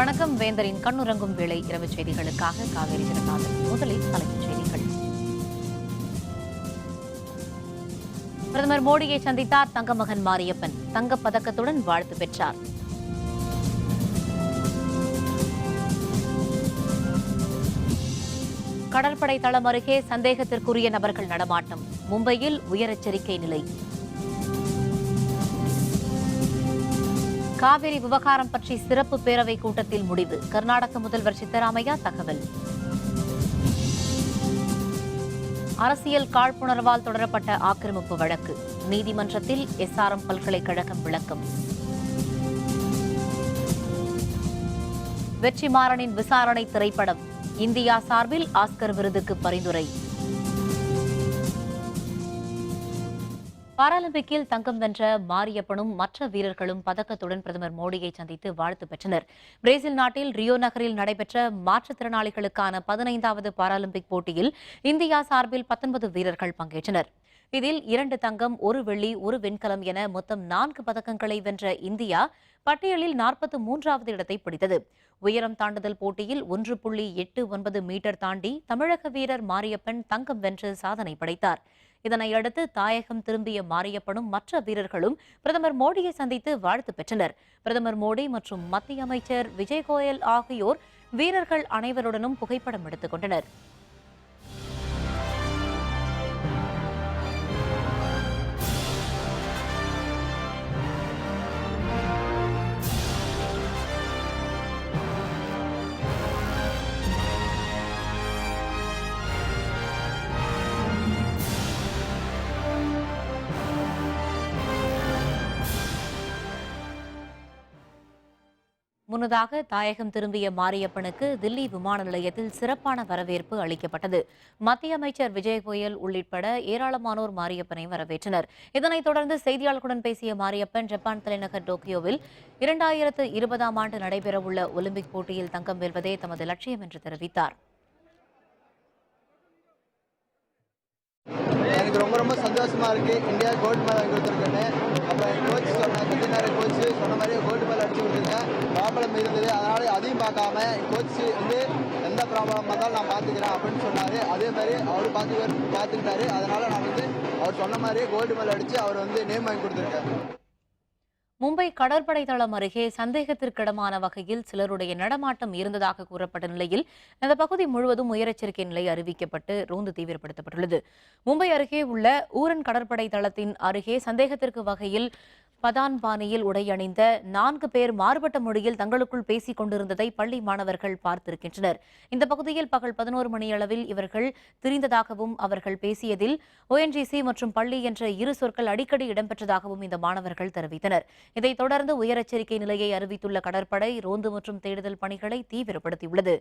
வணக்கம். வேந்தரின் கண்ணுறங்கும் வேளை இரவு செய்திகளுக்காக காவேரி ஜெகநாதன். முதலில் தலைப்புச் செய்திகள். பிரதமர் மோடியை சந்தித்தார் தங்கமகன் மாரியப்பன். தங்கப் பதக்கத்துடன் வாழ்த்து பெற்றார். கடற்படை தளம் அருகே சந்தேகத்திற்குரிய நபர்கள் நடமாட்டம். மும்பையில் உயர் எச்சரிக்கை நிலை. காவிரி விவகாரம் பற்றி சிறப்பு பேரவை கூட்டத்தில் முடிவு. கர்நாடக முதல்வர் சித்தராமையா தகவல். அரசியல் காழ்ப்புணர்வால் தொடரப்பட்ட ஆக்கிரமிப்பு வழக்கு. நீதிமன்றத்தில் எஸ்ஆர்எம் பல்கலைக்கழகம் விளக்கம். வெற்றிமாறனின் விசாரணை திரைப்படம் இந்தியா சார்பில் ஆஸ்கர் விருதுக்கு பரிந்துரை. பாராலிம்பிக்கில் தங்கம் வென்ற மாரியப்பனும் மற்ற வீரர்களும் பதக்கத்துடன் பிரதமர் மோடியை சந்தித்து வாழ்த்து பெற்றனர். பிரேசில் நாட்டில் ரியோ நகரில் நடைபெற்ற மாற்றுத்திறனாளிகளுக்கான 15வது பாராலிம்பிக் போட்டியில் இந்தியா சார்பில் 19 வீரர்கள் பங்கேற்றனர். இதில் 2 தங்கம், 1 வெள்ளி, 1 வெண்கலம் என மொத்தம் 4 பதக்கங்களை வென்ற இந்தியா பட்டியலில் 43வது இடத்தை பிடித்தது. உயரம் தாண்டுதல் போட்டியில் 1.89 மீட்டர் தாண்டி தமிழக வீரர் மாரியப்பன் தங்கம் வென்று சாதனை படைத்தார். இதனையடுத்து தாயகம் திரும்பிய மாரியப்பனும் மற்ற வீரர்களும் பிரதமர் மோடியை சந்தித்து வாழ்த்து பெற்றனர். பிரதமர் மோடி மற்றும் மத்திய அமைச்சர் விஜய் கோயல் ஆகியோர் வீரர்கள் அனைவருடனும் புகைப்படம் எடுத்துக் கொண்டனர். முன்னதாக தாயகம் திரும்பிய மாரியப்பனுக்கு தில்லி விமான நிலையத்தில் சிறப்பான வரவேற்பு அளிக்கப்பட்டது. மத்திய அமைச்சர் விஜய் கோயல் உள்ளிட்ட ஏராளமானோர் மாரியப்பனை வரவேற்றனர். இதனைத் தொடர்ந்து செய்தியாளர்களுடன் பேசிய மாரியப்பன் ஜப்பான் தலைநகர் டோக்கியோவில் 2020ஆம் ஆண்டு நடைபெறவுள்ள ஒலிம்பிக் போட்டியில் தங்கம் வெல்வதே தமது லட்சியம் என்று தெரிவித்தார். எனக்கு ரொம்ப சந்தோஷமா இருக்கு. இந்தியா கோல்டு மெடல் வாங்கி கொடுத்துருக்கேன்னு. அப்புறம் என் கோச் சொன்ன கோச் சொன்ன மாதிரியே கோல்டு மெடல் அடிச்சு கொடுத்துருக்கேன். ப்ராப்ளம் இருந்தது, அதனால அதையும் பார்க்காம கோச் வந்து எந்த ப்ராப்ளம் இருந்தாலும் நான் பார்த்துக்கிறேன் அப்படின்னு சொன்னார். அதே மாதிரி அவர் பார்த்துக்கிட்டாரு. அதனால நான் வந்து அவர் சொன்ன மாதிரியே கோல்டு மெடல் அடிச்சு அவர் வந்து நேம் வாங்கி கொடுத்துருக்கேன். மும்பை கடற்படை தளம் அருகே சந்தேகத்திற்கிடமான வகையில் சிலருடைய நடமாட்டம் இருந்ததாக கூறப்பட்ட நிலையில் அந்த பகுதி முழுவதும் உயர் எச்சரிக்கை நிலை அறிவிக்கப்பட்டு ரோந்து தீவிரப்படுத்தப்பட்டுள்ளது. மும்பை அருகே உள்ள ஊரன் கடற்படை தளத்தின் அருகே சந்தேகத்திற்கு வகையில் பதான் பாணியில் உடை அணிந்த 4 பேர் மாறுபட்ட மொழியில் தங்களுக்குள் பேசிக் கொண்டிருந்ததை பள்ளி மாணவர்கள் பார்த்திருக்கின்றனர். இந்த பகுதியில் பகல் 11 மணியளவில் இவர்கள் திரிந்ததாகவும் அவர்கள் பேசியதில் ONGC மற்றும் பள்ளி என்ற இரு சொற்கள் அடிக்கடி இடம்பெற்றதாகவும் இந்த மாணவர்கள் தெரிவித்தனர். இதைத் தொடர்ந்து உயர் எச்சரிக்கை நிலையை அறிவித்துள்ள கடற்படை ரோந்து மற்றும் தேடுதல் பணிகளை தீவிரப்படுத்தியுள்ளது.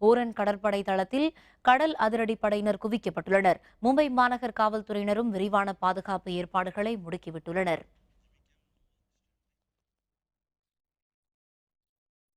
ஊரன் கடற்படை தளத்தில் கடல் அதிரடிப்படையினர் குவிக்கப்பட்டுள்ளனர். மும்பை மாநகர் காவல்துறையினரும் விரிவான பாதுகாப்பு ஏற்பாடுகளை முடுக்கிவிட்டுள்ளனர்.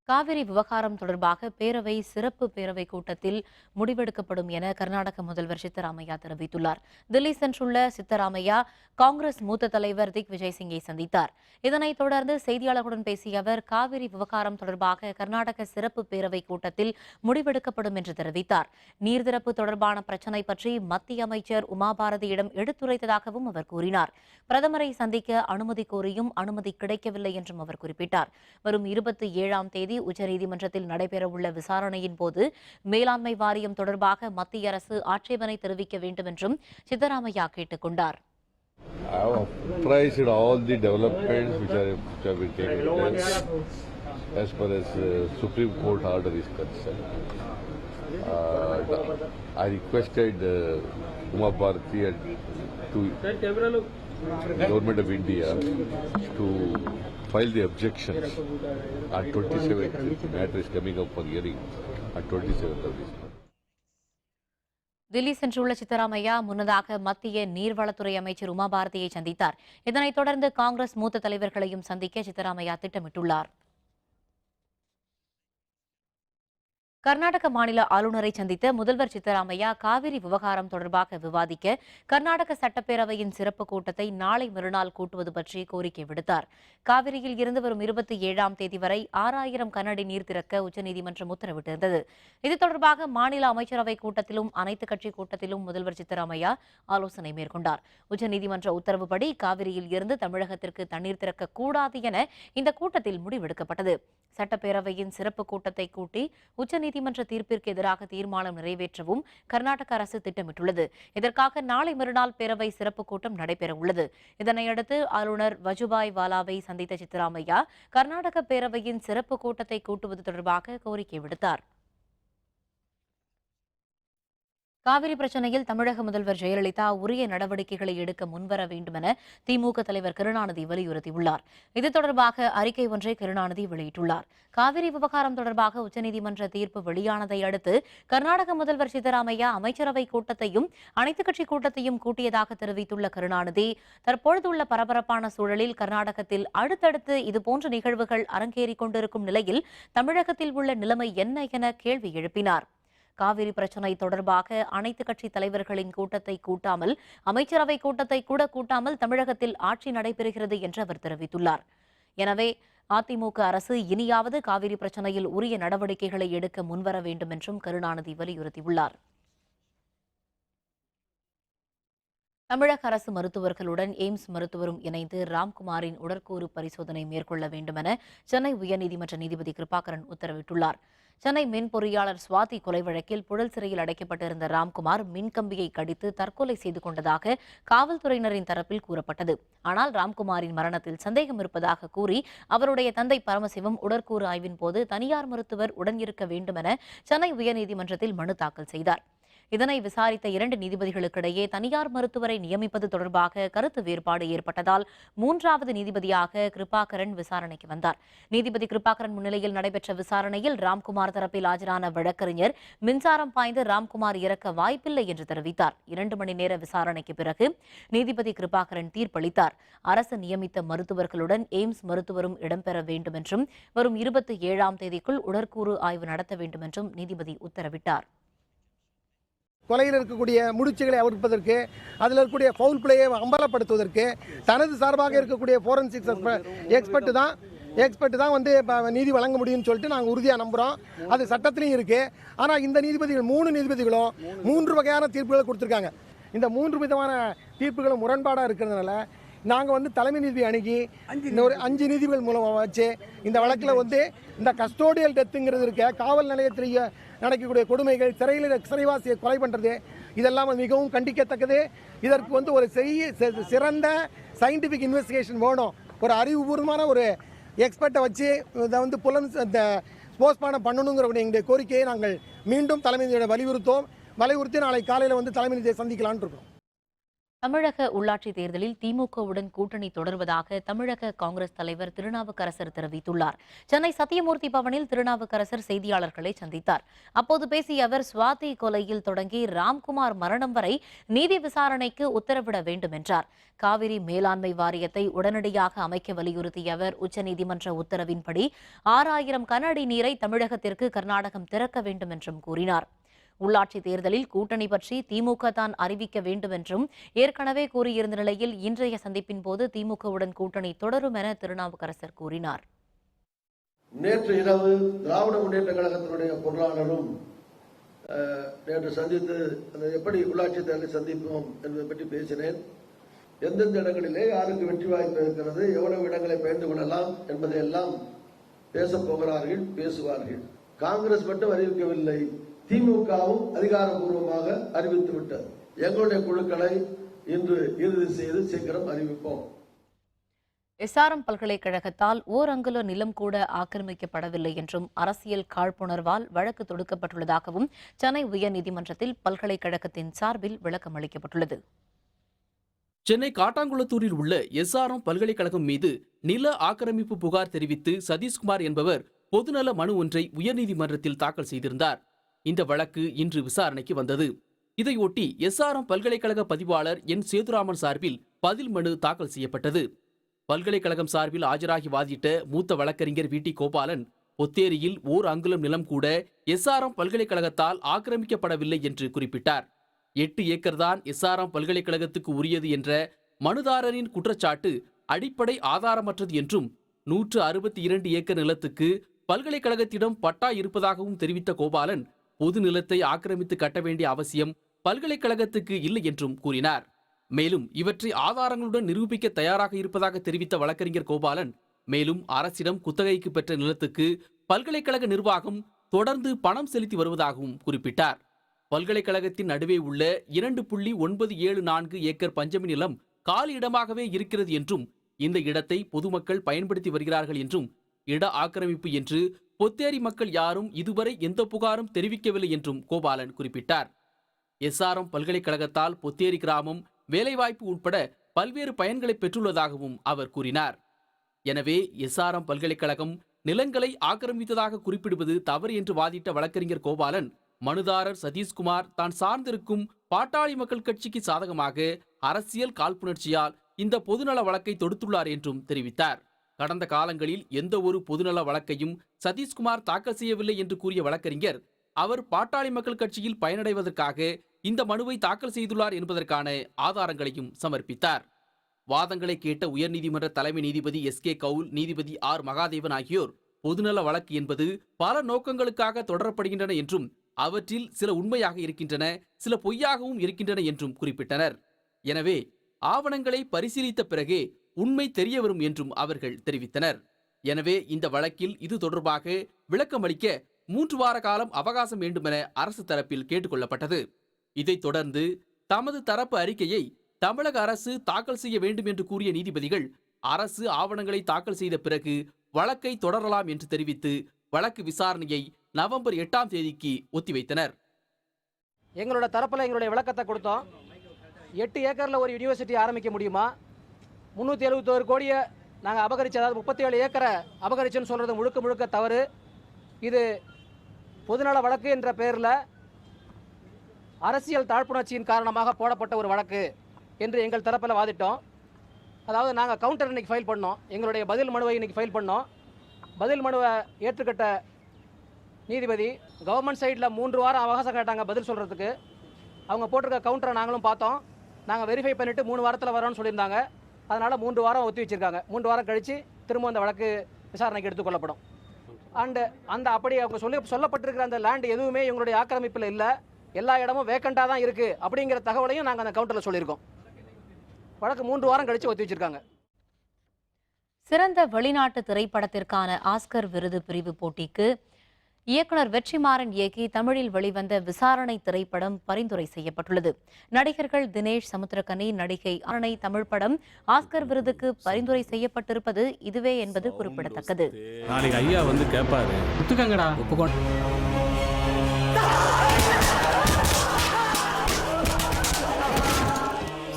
காவிரி விவகாரம் தொடர்பாக பேரவை சிறப்பு பேரவை கூட்டத்தில் முடிவெடுக்கப்படும் என கர்நாடக முதல்வர் சித்தராமையா தெரிவித்துள்ளார். தில்லி சென்றுள்ள சித்தராமையா காங்கிரஸ் மூத்த தலைவர் திக் விஜய் சிங்கை சந்தித்தார். இதனைத் தொடர்ந்து செய்தியாளர்களுடன் பேசிய அவர் காவிரி விவகாரம் தொடர்பாக கர்நாடக சிறப்பு பேரவை கூட்டத்தில் முடிவெடுக்கப்படும் என்று தெரிவித்தார். நீர்திறப்பு தொடர்பான பிரச்சினை பற்றி மத்திய அமைச்சர் உமாபாரதியிடம் எடுத்துரைத்ததாகவும் அவர் கூறினார். பிரதமரை சந்திக்க அனுமதி கோரியும் அனுமதி கிடைக்கவில்லை என்றும் அவர் குறிப்பிட்டார். வரும் 27ஆம் தேதி உச்சநீதிமன்றத்தில் நடைபெறவுள்ள விசாரணையின் போது மேலாண்மை வாரியம் தொடர்பாக மத்திய அரசு ஆட்சேபனை தெரிவிக்க வேண்டும் என்றும் சித்தராமையா கேட்டுக் கொண்டார். I have apprised all the developments which have been taken place as far as Supreme Court order is concerned. I requested Uma Bharati to Government of India to file the objections on 27th. The matter is coming up for hearing on 27th of this month. Delhi சென்றுள்ள சித்தராமையா முன்னதாக மத்திய நீர்வளத்துறை அமைச்சர் உமாபாரதியை சந்தித்தார். இதனைத் தொடர்ந்து காங்கிரஸ் மூத்த தலைவர்களையும் சந்திக்க சித்தராமையா திட்டமிட்டுள்ளார். கர்நாடக மாநில ஆளுநரை சந்தித்த முதல்வர் சித்தராமையா காவிரி விவகாரம் தொடர்பாக விவாதிக்க கர்நாடக சட்டப்பேரவையின் சிறப்பு கூட்டத்தை நாளை மறுநாள் கூட்டுவது பற்றி கோரிக்கை விடுத்தார். காவிரியில் இருந்து வரும் 27ஆம் தேதி வரை 6000 கனஅடி நீர் திறக்க உச்சநீதிமன்றம் உத்தரவிட்டிருந்தது. இது தொடர்பாக மாநில அமைச்சரவை கூட்டத்திலும் அனைத்துக் கட்சி கூட்டத்திலும் முதல்வர் சித்தராமையா ஆலோசனை மேற்கொண்டார். உச்சநீதிமன்ற உத்தரவுப்படி காவிரியில் இருந்து தமிழகத்திற்கு தண்ணீர் திறக்கக்கூடாது என இந்த கூட்டத்தில் முடிவெடுக்கப்பட்டது. சட்டப்பேரவையின் சிறப்பு கூட்டத்தை கூட்டி உச்சநீதிமன்ற தீர்ப்பிற்கு எதிராக தீர்மானம் நிறைவேற்றவும் கர்நாடக அரசு திட்டமிட்டுள்ளது. இதற்காக நாளை மறுநாள் பேரவை சிறப்பு கூட்டம் நடைபெறவுள்ளது. இதனையடுத்து ஆளுநர் வஜுபாய் வாலாவை சந்தித்த சித்தராமையா கர்நாடக பேரவையின் சிறப்பு கூட்டத்தை கூட்டுவது தொடர்பாக கோரிக்கை விடுத்தார். காவிரி பிரச்சினையில் தமிழக முதல்வர் ஜெயலலிதா உரிய நடவடிக்கைகளை எடுக்க முன்வர வேண்டும் என திமுக தலைவர் கருணாநிதி வலியுறுத்தியுள்ளார். இது தொடர்பாக அறிக்கை ஒன்றை கருணாநிதி வெளியிட்டுள்ளார். காவிரி விவகாரம் தொடர்பாக உச்சநீதிமன்ற தீர்ப்பு வெளியானதை அடுத்து கர்நாடக முதல்வர் சித்தராமையா அமைச்சரவை கூட்டத்தையும் அனைத்துக் கட்சி கூட்டத்தையும் கூட்டியதாக தெரிவித்துள்ள கருணாநிதி, தற்பொழுதுள்ள பரபரப்பான சூழலில் கர்நாடகத்தில் அடுத்தடுத்து இதுபோன்ற நிகழ்வுகள் அரங்கேறிக் கொண்டிருக்கும் நிலையில் தமிழகத்தில் உள்ள நிலைமை என்ன என கேள்வி எழுப்பினார். காவிரி பிரச்சினை தொடர்பாக அனைத்துக் கட்சி தலைவர்களின் கூட்டத்தை கூட்டாமல் அமைச்சரவை கூட்டத்தை கூட கூட்டாமல் தமிழகத்தில் ஆட்சி நடைபெறுகிறது என்று அவர் தெரிவித்துள்ளார். எனவே அதிமுக அரசு இனியாவது காவிரி பிரச்சினையில் உரிய நடவடிக்கைகளை எடுக்க முன்வர வேண்டும் என்றும் கருணாநிதி வலியுறுத்தியுள்ளார். தமிழக அரசு மருத்துவர்களுடன் எய்ம்ஸ் மருத்துவரும் இணைந்து ராம்குமாரின் உடற்கூறு பரிசோதனை மேற்கொள்ள வேண்டும் என சென்னை உயர்நீதிமன்ற நீதிபதி கிருபாகரன் உத்தரவிட்டுள்ளார். சென்னை மின் பொறியாளர் சுவாதி கொலை வழக்கில் புழல் சிறையில் அடைக்கப்பட்டிருந்த ராம்குமார் மின்கம்பியை கடித்து தற்கொலை செய்து கொண்டதாக காவல்துறையினரின் தரப்பில் கூறப்பட்டது. ஆனால் ராம்குமாரின் மரணத்தில் சந்தேகம் இருப்பதாக கூறி அவருடைய தந்தை பரமசிவம் உடற்கூறு ஆய்வின் போது தனியார் மருத்துவர் உடன் இருக்க வேண்டும் என சென்னை உயர்நீதிமன்றத்தில் மனு தாக்கல் செய்தார். இதனை விசாரித்த 2 நீதிபதிகளுக்கிடையே தனியார் மருத்துவரை நியமிப்பது தொடர்பாக கருத்து வேறுபாடு ஏற்பட்டதால் 3வது நீதிபதியாக கிருபாகரன் விசாரணைக்கு வந்தார். நீதிபதி கிருபாகரன் முன்னிலையில் நடைபெற்ற விசாரணையில் ராம்குமார் தரப்பில் ஆஜரான வழக்கறிஞர் மின்சாரம் பாய்ந்து ராம்குமார் இறக்க வாய்ப்பில்லை என்று தெரிவித்தார். 2 மணி நேர விசாரணைக்கு பிறகு நீதிபதி கிருபாகரன் தீர்ப்பளித்தார். அரசு நியமித்த மருத்துவர்களுடன் எய்ம்ஸ் மருத்துவரும் இடம்பெற வேண்டும் என்றும் வரும் 27ஆம் தேதிக்குள் உடற்கூறு ஆய்வு நடத்த வேண்டும் என்றும் நீதிபதி உத்தரவிட்டார். கொலையில் இருக்கக்கூடிய முடிச்சுகளை அவிழ்ப்பதற்கு, அதில் இருக்கக்கூடிய ஃபவுல் பிளேயை அம்பலப்படுத்துவதற்கு தனது சார்பாக இருக்கக்கூடிய ஃபோரன்சிக் எக்ஸ்பர்ட் தான் வந்து நீதி வழங்க முடியும்னு சொல்லிட்டு நாங்கள் உறுதியாக நம்புகிறோம். அது சட்டத்திலையும் இருக்குது. ஆனால் இந்த நீதிபதிகள் 3 நீதிபதிகளும் 3 வகையான தீர்ப்புகளை கொடுத்துருக்காங்க. இந்த 3 விதமான தீர்ப்புகளும் முரண்பாடாக இருக்கிறதுனால நாங்கள் வந்து தலைமை நீதிபதி அணுகி ஒரு 5 நீதிபதிகள் மூலமாக வச்சு இந்த வழக்கில் வந்து இந்த கஸ்டோடியல் டெத்துங்கிறது இருக்க, காவல் நிலையத்தில் நடக்கக்கூடிய கொடுமைகள், சிறைவாசியை கொலை பண்ணுறது, இதெல்லாம் மிகவும் கண்டிக்கத்தக்கது. இதற்கு வந்து ஒரு சிறந்த சயின்டிஃபிக் இன்வெஸ்டிகேஷன் வேணும். ஒரு அறிவுபூர்வமான ஒரு எக்ஸ்பர்ட்டை வச்சு இதை வந்து போஸ்ட்மார்ட்டம் பண்ணணுங்கிற எங்களுடைய கோரிக்கையை நாங்கள் மீண்டும் தலைமை நீதியை வலியுறுத்தி நாளை காலையில் வந்து தலைமை நீதியை சந்திக்கலான்னு இருக்கோம். தமிழக உள்ளாட்சித் தேர்தலில் திமுகவுடன் கூட்டணி தொடர்வதாக தமிழக காங்கிரஸ் தலைவர் திருநாவுக்கரசர் தெரிவித்துள்ளார். சென்னை சத்தியமூர்த்தி பவனில் திருநாவுக்கரசர் செய்தியாளர்களை சந்தித்தார். அப்போது பேசிய அவர், சுவாதி கொலையில் தொடங்கி ராம்குமார் மரணம் வரை நீதி விசாரணைக்கு உத்தரவிட வேண்டும் என்றார். காவிரி மேலாண்மை வாரியத்தை உடனடியாக அமைக்க வலியுறுத்திய அவர், உச்சநீதிமன்ற உத்தரவின்படி 6000 கனஅடி நீரை தமிழகத்திற்கு கர்நாடகம் திறக்க வேண்டும் என்றும் கூறினார். உள்ளாட்சி தேர்தலில் கூட்டணி பற்றி திமுக தான் அறிவிக்க வேண்டும் என்றும் ஏற்கனவே கூறியிருந்த நிலையில் இன்றைய சந்திப்பின் போது திமுகவுடன் கூட்டணி தொடரும் என திருநாவுக்கரசர் கூறினார். நேற்று இரவு திராவிட முன்னேற்ற கழகத்தினுடைய பொருளாளரும் நேற்று சந்தித்து எப்படி உள்ளாட்சி தேர்தலை சந்திப்போம் என்பதை பற்றி பேசினேன். எந்தெந்த இடங்களிலே யாருக்கு வெற்றி வாய்ப்பு இருக்கிறது, எவ்வளவு இடங்களை பெயர்ந்து கொள்ளலாம் என்பதை எல்லாம் பேசப் போகிறார்கள், பேசுவார்கள். காங்கிரஸ் மட்டும் அறிவிக்கவில்லை, திமுகவும் அதிகாரப்பூர்வமாக அறிவித்து விட்டது. எங்களுடைய குழுக்களை இன்று இறுதி செய்து சீக்கிரம் அறிவிப்போம். எஸ்ஆர்எம் பல்கலைக்கழகத்தால் ஓரங்குல நிலம் கூட ஆக்கிரமிக்கப்படவில்லை என்றும் அரசியல் காழ்ப்புணர்வால் வழக்கு தொடுக்கப்பட்டுள்ளதாகவும் சென்னை உயர்நீதிமன்றத்தில் பல்கலைக்கழகத்தின் சார்பில் விளக்கம் அளிக்கப்பட்டுள்ளது. சென்னை காட்டாங்குளத்தூரில் உள்ள எஸ்ஆர்எம் பல்கலைக்கழகம் மீது நில ஆக்கிரமிப்பு புகார் தெரிவித்து சதீஷ்குமார் என்பவர் பொதுநல மனு ஒன்றை உயர்நீதிமன்றத்தில் தாக்கல் செய்திருந்தார். இந்த வழக்கு இன்று விசாரணைக்கு வந்தது. இதையொட்டி எஸ்ஆர்எம் பல்கலைக்கழக பதிவாளர் என் சேதுராமன் சார்பில் பதில் மனு தாக்கல் செய்யப்பட்டது. பல்கலைக்கழகம் சார்பில் ஆஜராகி வாதிட்ட மூத்த வழக்கறிஞர் வி.டி. கோபாலன் பொத்தேரியில் ஓர் அங்குலம் நிலம் கூட எஸ்ஆர்எம் பல்கலைக்கழகத்தால் ஆக்கிரமிக்கப்படவில்லை என்று குறிப்பிட்டார். 8 ஏக்கர் தான் எஸ்ஆர்எம் பல்கலைக்கழகத்துக்கு உரியது என்ற மனுதாரரின் குற்றச்சாட்டு அடிப்படை ஆதாரமற்றது என்றும் 162 ஏக்கர் நிலத்துக்கு பல்கலைக்கழகத்திடம் பட்டா இருப்பதாகவும் தெரிவித்த கோபாலன், பொது நிலத்தை ஆக்கிரமித்து கட்ட வேண்டிய அவசியம் பல்கலைக்கழகத்துக்கு இல்லை என்றும் கூறினார். மேலும் இவற்றை ஆதாரங்களுடன் நிரூபிக்க தயாராக இருப்பதாக தெரிவித்த வழக்கறிஞர் கோபாலன், மேலும் அரசிடம் குத்தகைக்கு பெற்ற நிலத்துக்கு பல்கலைக்கழக நிர்வாகம் தொடர்ந்து பணம் செலுத்தி வருவதாகவும் குறிப்பிட்டார். பல்கலைக்கழகத்தின் நடுவே உள்ள 2.974 ஏக்கர் பஞ்சமி நிலம் காலி இடமாகவே இருக்கிறது என்றும், இந்த இடத்தை பொதுமக்கள் பயன்படுத்தி வருகிறார்கள் என்றும், இட ஆக்கிரமிப்பு என்று பொத்தேரி மக்கள் யாரும் இதுவரை எந்த புகாரும் தெரிவிக்கவில்லை என்றும் கோபாலன் குறிப்பிட்டார். எஸ்ஆர்எம் பல்கலைக்கழகத்தால் பொத்தேரி கிராமம் வேலைவாய்ப்பு உட்பட பல்வேறு பயன்களை பெற்றுள்ளதாகவும் அவர் கூறினார். எனவே எஸ்ஆர்எம் பல்கலைக்கழகம் நிலங்களை ஆக்கிரமித்ததாக குறிப்பிடுவது தவறு என்று வாதிட்ட வழக்கறிஞர் கோபாலன், மனுதாரர் சதீஷ்குமார் தான் சார்ந்திருக்கும் பாட்டாளி மக்கள் கட்சிக்கு சாதகமாக அரசியல் காழ்ப்புணர்ச்சியால் இந்த பொதுநல வழக்கை தொடுத்துள்ளார் என்றும் தெரிவித்தார். கடந்த காலங்களில் எந்த ஒரு பொதுநல வழக்கையும் சதீஷ்குமார் தாக்கல் செய்யவில்லை என்று கூறிய வழக்கறிஞர், அவர் பாட்டாளி மக்கள் கட்சியில் பயனடைவதற்காக இந்த மனுவை தாக்கல் செய்துள்ளார் என்பதற்கான ஆதாரங்களையும் சமர்ப்பித்தார். வாதங்களை கேட்ட உயர்நீதிமன்ற தலைமை நீதிபதி எஸ்.கே. கவுல், நீதிபதி ஆர். மகாதேவன் ஆகியோர் பொதுநல வழக்கு என்பது பல நோக்கங்களுக்காக தொடரப்படுகின்றன என்றும், அவற்றில் சில உண்மையாக இருக்கின்றன, சில பொய்யாகவும் இருக்கின்றன என்றும் குறிப்பிட்டனர். எனவே ஆவணங்களை பரிசீலித்த பிறகே உண்மை தெரியவரும் என்றும் அவர்கள் தெரிவித்தனர். எனவே இந்த வழக்கில் இது தொடர்பாக விளக்கமளிக்க 3 வார காலம் அவகாசம் வேண்டுமென அரசு தரப்பில் கேட்டுக்கொள்ளப்பட்டது. இதைத் தொடர்ந்து தமது தரப்பு அறிக்கையை தமிழக அரசு தாக்கல் செய்ய வேண்டும் என்று கூறிய நீதிபதிகள், அரசு ஆவணங்களை தாக்கல் செய்த பிறகு வழக்கை தொடரலாம் என்று தெரிவித்து வழக்கு விசாரணையை நவம்பர் 8ஆம் தேதிக்கு ஒத்திவைத்தனர். எங்களோட தரப்பில் எங்களுடைய விளக்கத்தை கொடுத்தோம். 8 ஏக்கரில் ஒரு யூனிவர்சிட்டி ஆரம்பிக்க முடியுமா? 371 கோடியை நாங்கள் அபகரிச்சு, அதாவது 37 ஏக்கரை அபகரிச்சுன்னு சொல்கிறது முழுக்க முழுக்க தவறு. இது பொதுநல வழக்கு என்ற பெயரில் அரசியல் தாழ்ப்புணர்ச்சியின் காரணமாக போடப்பட்ட ஒரு வழக்கு என்று எங்கள் தரப்பில் வாதிட்டோம். அதாவது நாங்கள் கவுண்டர் இன்றைக்கி ஃபைல் பண்ணோம், எங்களுடைய பதில் மனுவை இன்றைக்கி ஃபைல் பண்ணோம். பதில் மனுவை ஏற்றுக்கட்ட நீதிபதி கவர்மெண்ட் சைடில் 3 வாரம் அவகாசம் கேட்டாங்க பதில் சொல்கிறதுக்கு. அவங்க போட்டிருக்க கவுண்டரை நாங்களும் பார்த்தோம். நாங்கள் வெரிஃபை பண்ணிவிட்டு 3 வாரத்தில் வரோன்னு சொல்லியிருந்தாங்க. அதனால் 3 வாரம் ஒத்தி வச்சுருக்காங்க. 3 வாரம் கழித்து திரும்ப அந்த வழக்கு விசாரணைக்கு எடுத்துக்கொள்ளப்படும். அந்த அப்படி அவங்க சொல்லப்பட்டிருக்கிற அந்த லேண்ட் எதுவுமே எங்களுடைய ஆக்கிரமிப்பில் இல்லை, எல்லா இடமும் வேக்கண்டாக தான் இருக்குது அப்படிங்கிற தகவலையும் நாங்கள் அந்த கவுண்டரில் சொல்லியிருக்கோம். வழக்கு 3 வாரம் கழித்து ஒத்தி வச்சிருக்காங்க. சிறந்த வெளிநாட்டு திரைப்படத்திற்கான ஆஸ்கர் விருது பிரிவு போட்டிக்கு இயக்குனர் வெற்றிமாறன் இயக்கி தமிழில் வெளிவந்த விசாரணை திரைப்படம் பரிந்துரை செய்யப்பட்டுள்ளது. நடிகர்கள் தினேஷ், சமுத்திரக்கனி, நடிகை ஆரணை தமிழ் படம் ஆஸ்கர் விருதுக்கு பரிந்துரை செய்யப்பட்டிருப்பது இதுவே என்பது குறிப்பிடத்தக்கது. நாளைக்கு ஐயா வந்து கேட்பாரு, ஒத்துக்கங்கடா, ஒப்புக்கொண்டு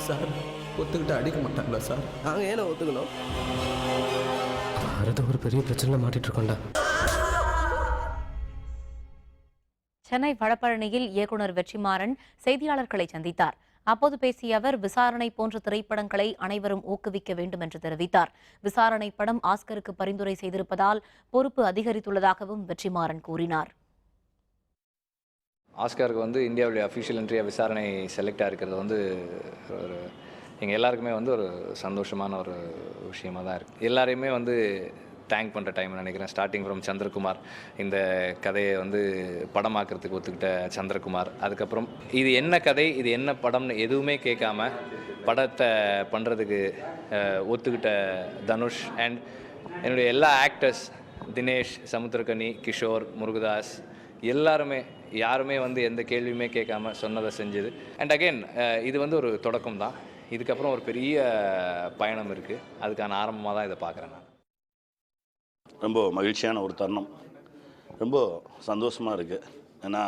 சார் ஒத்துக்கிட்டு அடிக்க மாட்டாங்களா சார்? நாங்கள் ஏன்னா ஒத்துக்கணும்? அது ஒரு பெரிய பிரச்சனை மாட்டிட்டு இருக்கோம்டா. சென்னை வடபழனியில் இயக்குனர் வெற்றிமாறன் செய்தியாளர்களை சந்தித்தார். அப்போது பேசிய அவர், விசாரணை போன்ற திரைப்படங்களை அனைவரும் ஊக்குவிக்க வேண்டும் என்று தெரிவித்தார். விசாரணை படம் ஆஸ்கருக்கு பரிந்துரை செய்திருப்பதால் பொறுப்பு அதிகரித்துள்ளதாகவும் வெற்றிமாறன் கூறினார். ஆஸ்கருக்கு வந்து இந்தியாவுடைய அஃபிஷியல் என்ட்ரியாக விசாரணை செலக்ட் ஆகிருக்கிறது வந்து ஒரு எங்கள் எல்லாருக்குமே வந்து ஒரு சந்தோஷமான ஒரு விஷயமாக தான் இருக்குது. எல்லாரையுமே வந்து தேங்க் பண்ணுற டைம் நினைக்கிறேன். ஸ்டார்டிங் ஃப்ரம் சந்திரகுமார், இந்த கதையை வந்து படமாக்கிறதுக்கு ஒத்துக்கிட்ட சந்திரகுமார், அதுக்கப்புறம் இது என்ன கதை, இது என்ன படம்னு எதுவுமே கேட்காம படத்தை பண்ணுறதுக்கு ஒத்துக்கிட்ட தனுஷ், அண்ட் என்னுடைய எல்லா ஆக்டர்ஸ் தினேஷ், சமுத்திரக்கனி, கிஷோர், முருகதாஸ், எல்லாருமே யாருமே வந்து எந்த கேள்வியுமே கேட்காம சொன்னதை செஞ்சது. அண்ட் அகெயின் இது வந்து ஒரு தொடக்கம் தான். இதுக்கப்புறம் ஒரு பெரிய பயணம் இருக்குது. அதுக்கான ஆரம்பமாக தான் இதை பார்க்குறேன் நான். ரொம்ப மகிழ்ச்சியான ஒரு தருணம், ரொம்ப சந்தோஷமாக இருக்குது. ஏன்னா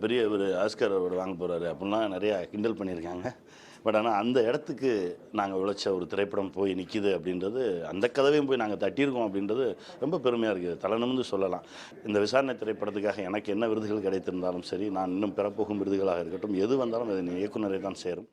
பெரிய ஒரு ஆஸ்கர் அவர் வாங்க போகிறாரு அப்படின்லாம் நிறையா கிண்டல் பண்ணியிருக்காங்க. பட் ஆனால் அந்த இடத்துக்கு நாங்கள் உழைச்ச ஒரு திரைப்படம் போய் நிற்கிது அப்படின்றது, அந்த கதவையும் போய் நாங்கள் தட்டியிருக்கோம் அப்படின்றது ரொம்ப பெருமையாக இருக்குது. தலைநிமிர்ந்து சொல்லலாம். இந்த விசாரணை திரைப்படத்துக்காக எனக்கு என்ன விருதுகள் கிடைத்திருந்தாலும் சரி, நான் இன்னும் பெறப்போகும் விருதுகளாக இருக்கட்டும், எது வந்தாலும் அது இயக்குனரை தான் சேரும்.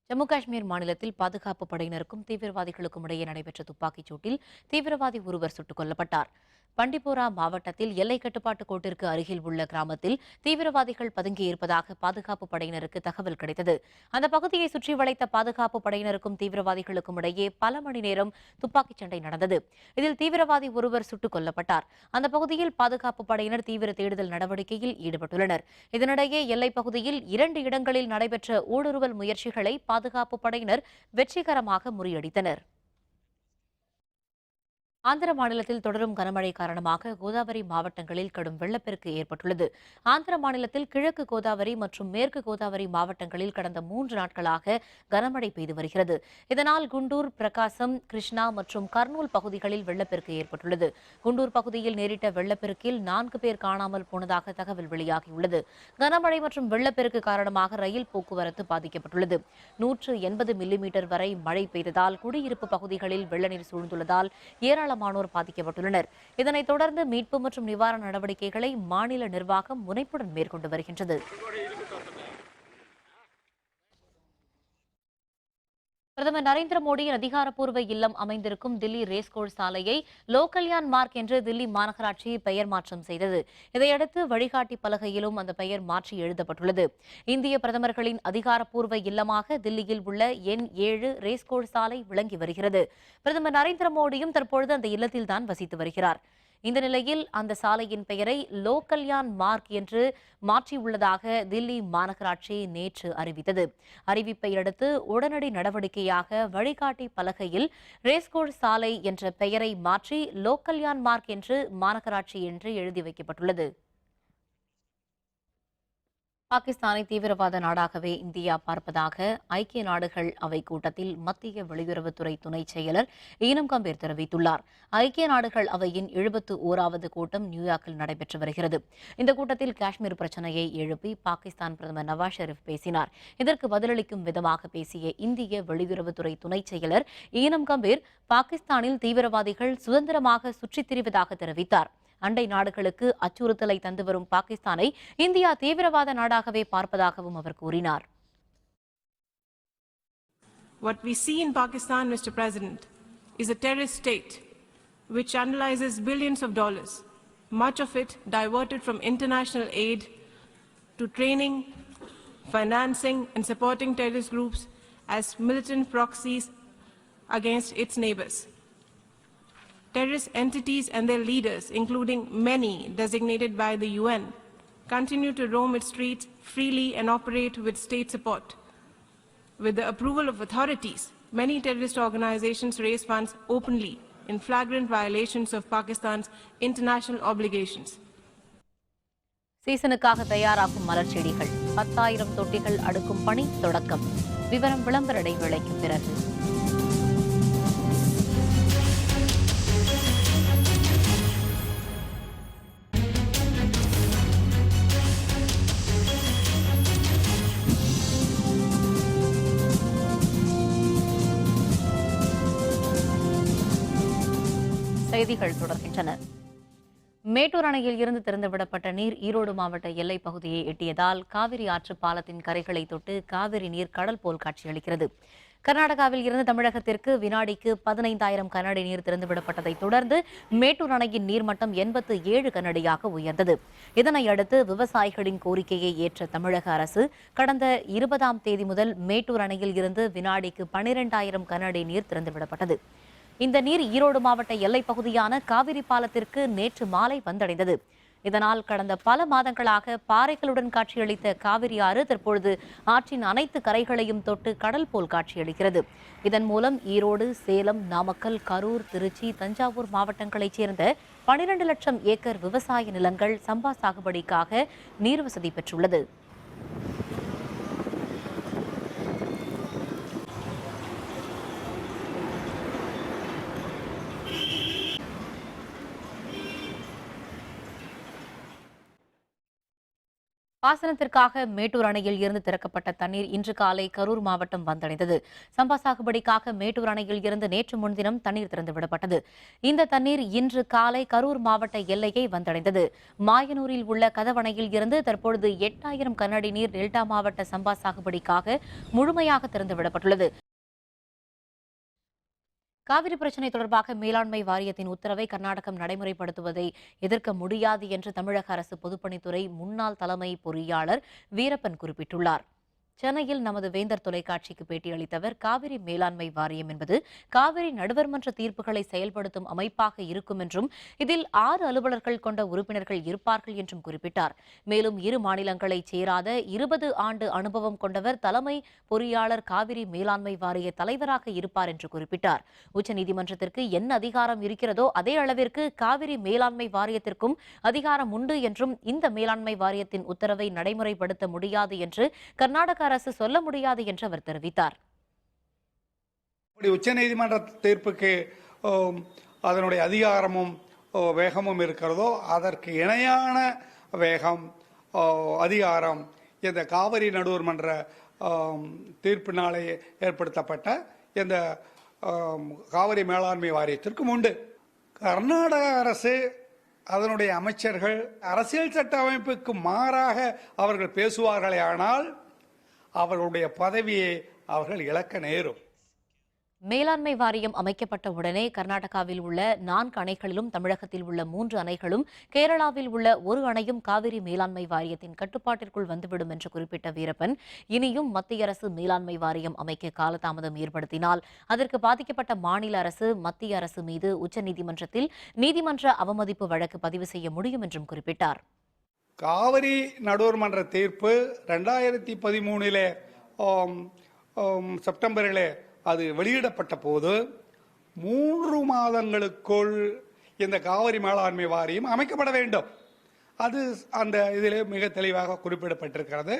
ஜம்மு காஷ்மீர் மாநிலத்தில் பாதுகாப்பு படையினருக்கும் தீவிரவாதிகளுக்கும் இடையே நடைபெற்ற துப்பாக்கிச் சூட்டில் தீவிரவாதி ஒருவர் சுட்டுக் கொல்லப்பட்டார். பண்டிபோரா மாவட்டத்தில் எல்லை கட்டுப்பாட்டு கோட்டிற்கு அருகில் உள்ள கிராமத்தில் தீவிரவாதிகள் பதுங்கியிருப்பதாக பாதுகாப்பு படையினருக்கு தகவல் கிடைத்தது. அந்த பகுதியை சுற்றி வளைத்த பாதுகாப்பு படையினருக்கும் தீவிரவாதிகளுக்கும் இடையே பல மணி நேரம் துப்பாக்கிச் சண்டை நடந்தது. இதில் தீவிரவாதி ஒருவர் சுட்டுக் கொல்லப்பட்டார். அந்த பகுதியில் பாதுகாப்பு படையினர் தீவிர தேடுதல் நடவடிக்கையில் ஈடுபட்டுள்ளனர். இதனிடையே எல்லைப் பகுதியில் 2 இடங்களில் நடைபெற்ற ஊடுருவல் முயற்சிகளை பாதுகாப்பு படையினர் வெற்றிகரமாக முறியடித்தனர். ஆந்திர மாநிலத்தில் தொடரும் கனமழை காரணமாக கோதாவரி மாவட்டங்களில் கடும் வெள்ளப்பெருக்கு ஏற்பட்டுள்ளது. ஆந்திர மாநிலத்தில் கிழக்கு கோதாவரி மற்றும் மேற்கு கோதாவரி மாவட்டங்களில் கடந்த 3 நாட்களாக கனமழை பெய்து வருகிறது. இதனால் குண்டூர், பிரகாசம், கிருஷ்ணா மற்றும் கர்னூல் பகுதிகளில் வெள்ளப்பெருக்கு ஏற்பட்டுள்ளது. குண்டூர் பகுதியில் நேரிட்ட வெள்ளப்பெருக்கில் 4 பேர் காணாமல் போனதாக தகவல் வெளியாகியுள்ளது. கனமழை மற்றும் வெள்ளப்பெருக்கு காரணமாக ரயில் போக்குவரத்து பாதிக்கப்பட்டுள்ளது. 180 மில்லிமீட்டர் வரை மழை பெய்ததால் குடியிருப்பு பகுதிகளில் வெள்ளநீர் சூழ்ந்துள்ளதால் ஏராளமானோர் பாதிக்கப்பட்டுள்ளனர். இதனைத் தொடர்ந்து மீட்பு மற்றும் நிவாரண நடவடிக்கைகளை மாநில நிர்வாகம் முனைப்புடன் மேற்கொண்டு வருகின்றது. பிரதமர் நரேந்திர மோடியின் அதிகாரப்பூர்வ இல்லம் அமைந்திருக்கும் தில்லி ரேஸ்கோர்ஸ் சாலையை லோக்கல்யான் மார்க் என்று தில்லி மாநகராட்சி பெயர் மாற்றம் செய்தது. இதையடுத்து வழிகாட்டி பலகையிலும் அந்த பெயர் மாற்றி எழுதப்பட்டுள்ளது. இந்திய பிரதமர்களின் அதிகாரப்பூர்வ இல்லமாக தில்லியில் உள்ள எண் 7 ரேஸ்கோர்ஸ் சாலை விளங்கி வருகிறது. பிரதமர் நரேந்திர மோடியும் தற்பொழுது அந்த இல்லத்தில்தான் வசித்து வருகிறார். இந்த நிலையில் அந்த சாலையின் பெயரை லோக்கல்யான் மார்க் என்று மாற்றியுள்ளதாக தில்லி மாநகராட்சி நேற்று அறிவித்தது. அறிவிப்பை அடுத்து உடனடி நடவடிக்கையாக வழிகாட்டி பலகையில் ரேஸ்கோர்ஸ் சாலை என்ற பெயரை மாற்றி லோக்கல்யான் மார்க் என்று மாநகராட்சி என்று எழுதி வைக்கப்பட்டுள்ளது. பாகிஸ்தானை தீவிரவாத நாடாகவே இந்தியா பார்ப்பதாக ஐக்கிய நாடுகள் அவை கூட்டத்தில் மத்திய வெளியுறவுத்துறை துணை செயலர் ஈனம் கம்பீர் தெரிவித்துள்ளார். ஐக்கிய நாடுகள் அவையின் 71வது கூட்டம் நியூயார்க்கில் நடைபெற்று வருகிறது. இந்த கூட்டத்தில் காஷ்மீர் பிரச்சினையை எழுப்பி பாகிஸ்தான் பிரதமர் நவாஸ் ஷெரீப் பேசினார். இதற்கு பதிலளிக்கும் விதமாக பேசிய இந்திய வெளியுறவுத்துறை துணை செயலர் ஈனம் கம்பீர் பாகிஸ்தானில் தீவிரவாதிகள் சுதந்திரமாக சுற்றித் திரிவதாக தெரிவித்தார். அண்டை நாடுகளுக்கு அச்சுறுத்தலை தந்து வரும் பாகிஸ்தானை இந்தியா தீவிரவாத நாடாகவே பார்ப்பதாகவும் அவர் கூறினார். What we see in Pakistan, Mr. President, is a terrorist state which analyzes billions of dollars, much of it diverted from international aid to training, financing and supporting terrorist groups as militant proxies against its neighbors. Terrorist entities and their leaders, including many designated by the UN, continue to roam its streets freely and operate with state support. With the approval of authorities, many terrorist organizations raise funds openly in flagrant violations of Pakistan's international obligations. சீசனுக்காக தயாராகும் மலர் செடிகள் 10,000 தொட்டிகள் அடுக்கும் பணி தொடக்கம். விவரம் விளம்பர இடைவேளைக்கு பிறகு. செய்திகள் தொடர்கின்றன. மேட்டூர் அணையில் இருந்து திறந்துவிடப்பட்ட நீர் ஈரோடு மாவட்ட எல்லைப் பகுதியை எட்டியதால் காவிரி ஆற்று பாலத்தின் கரைகளை தொட்டு காவிரி நீர் கடல் போல் காட்சியளிக்கிறது. கர்நாடகாவில் இருந்து தமிழகத்திற்கு வினாடிக்கு 15,000 கனஅடி நீர் திறந்துவிடப்பட்டதை தொடர்ந்து மேட்டூர் அணையின் நீர்மட்டம் 87 கனஅடியாக உயர்ந்தது. இதனையடுத்து விவசாயிகளின் கோரிக்கையை ஏற்ற தமிழக அரசு கடந்த 20ஆம் தேதி முதல் மேட்டூர் அணையில் இருந்து வினாடிக்கு 12,000 கனஅடி நீர் திறந்துவிடப்பட்டது. இந்த நீர் ஈரோடு மாவட்ட எல்லைப் பகுதியான காவிரி பாலத்திற்கு நேற்று மாலை வந்தடைந்தது. இதனால் கடந்த பல மாதங்களாக பாறைகளுடன் காட்சியளித்த காவிரி ஆறு தற்பொழுது ஆற்றின் அனைத்து கரைகளையும் தொட்டு கடல் போல் காட்சியளிக்கிறது. இதன் மூலம் ஈரோடு, சேலம், நாமக்கல், கரூர், திருச்சி, தஞ்சாவூர் மாவட்டங்களைச் சேர்ந்த 12 லட்சம் ஏக்கர் விவசாய நிலங்கள் சம்பா சாகுபடிக்காக நீர் வசதி பெற்றுள்ளது. பாசனத்திற்காக மேட்டூர் அணையில் இருந்து திறக்கப்பட்ட தண்ணீர் இன்று காலை கரூர் மாவட்டம் வந்தடைந்தது. சம்பா சாகுபடிக்காக மேட்டூர் அணையில் இருந்து நேற்று முன்தினம் தண்ணீர் திறந்துவிடப்பட்டது. இந்த தண்ணீர் இன்று காலை கரூர் மாவட்ட எல்லையை வந்தடைந்தது. மாயனூரில் உள்ள கதவணையில் இருந்து தற்பொழுது 8,000 கனஅடி நீர் டெல்டா மாவட்ட சம்பா சாகுபடிக்காக முழுமையாக திறந்துவிடப்பட்டுள்ளது. காவிரி பிரச்சினை தொடர்பாக மேலாண்மை வாரியத்தின் உத்தரவை கர்நாடகம் நடைமுறைப்படுத்துவதை எதிர்க்க முடியாது என்று தமிழக அரசு பொதுப்பணித்துறை முன்னாள் தலைமை பொறியாளர் வீரப்பன் குறிப்பிட்டுள்ளார். சென்னையில் நமது வேந்தர் தொலைக்காட்சிக்கு பேட்டியளித்தவர், காவிரி மேலாண்மை வாரியம் என்பது காவிரி நடுவர்மன்ற தீர்ப்புகளை செயல்படுத்தும் அமைப்பாக இருக்கும் என்றும் இதில் 6 அலுவலர்கள் கொண்ட உறுப்பினர்கள் இருப்பார்கள் என்றும் குறிப்பிட்டார். மேலும் 2 மாநிலங்களைச் சேராத 20 ஆண்டு அனுபவம் கொண்டவர் தலைமை பொறியாளர் காவிரி மேலாண்மை வாரிய தலைவராக இருப்பார் என்று குறிப்பிட்டார். உச்சநீதிமன்றத்திற்கு என்ன அதிகாரம் இருக்கிறதோ அதே அளவிற்கு காவிரி மேலாண்மை வாரியத்திற்கும் அதிகாரம் உண்டு என்றும் இந்த மேலாண்மை வாரியத்தின் உத்தரவை நடைமுறைப்படுத்த முடியாது என்று கர்நாடக அரசு சொல்ல முடியாது என்று அவர் தெரிவித்தார். உச்சநீதிமன்ற தீர்ப்புக்கு அதனுடைய அதிகாரமும் வேகமும் இருக்கிறதோ அதற்கு இணையான வேகம் அதிகாரம் இந்த காவிரி நடுவர் மன்ற தீர்ப்பினாலே ஏற்படுத்தப்பட்ட இந்த காவிரி மேலாண்மை வாரியத்திற்கும் உண்டு. கர்நாடக அரசு அதனுடைய அமைச்சர்கள் அரசியல் சட்ட அமைப்புக்கு மாறாக அவர்கள் பேசுவார்களே ஆனால் அவர்களுடைய பதவியை அவர்கள் இழக்க நேரும். மேலாண்மை வாரியம் அமைக்கப்பட்ட உடனே கர்நாடகாவில் உள்ள 4 அணைகளிலும் தமிழகத்தில் உள்ள 3 அணைகளும் கேரளாவில் உள்ள 1 அணையும் காவிரி மேலாண்மை வாரியத்தின் கட்டுப்பாட்டிற்குள் வந்துவிடும் என்று குறிப்பிட்ட வீரப்பன், இனியும் மத்திய அரசு மேலாண்மை வாரியம் அமைக்க காலதாமதம் ஏற்படுத்தினால் அதற்கு பாதிக்கப்பட்ட மாநில அரசு மத்திய அரசு மீது உச்சநீதிமன்றத்தில் நீதிமன்ற அவமதிப்பு வழக்கு பதிவு செய்ய முடியும் என்றும் குறிப்பிட்டார். காவிரி நடுவர் மன்ற தீர்ப்பு 2013 செப்டம்பரிலே அது வெளியிடப்பட்ட போது 3 மாதங்களுக்குள் இந்த காவிரி மேலாண்மை வாரியம் அமைக்கப்பட வேண்டும். அது அந்த இதிலே மிக தெளிவாக குறிப்பிடப்பட்டிருக்கிறது.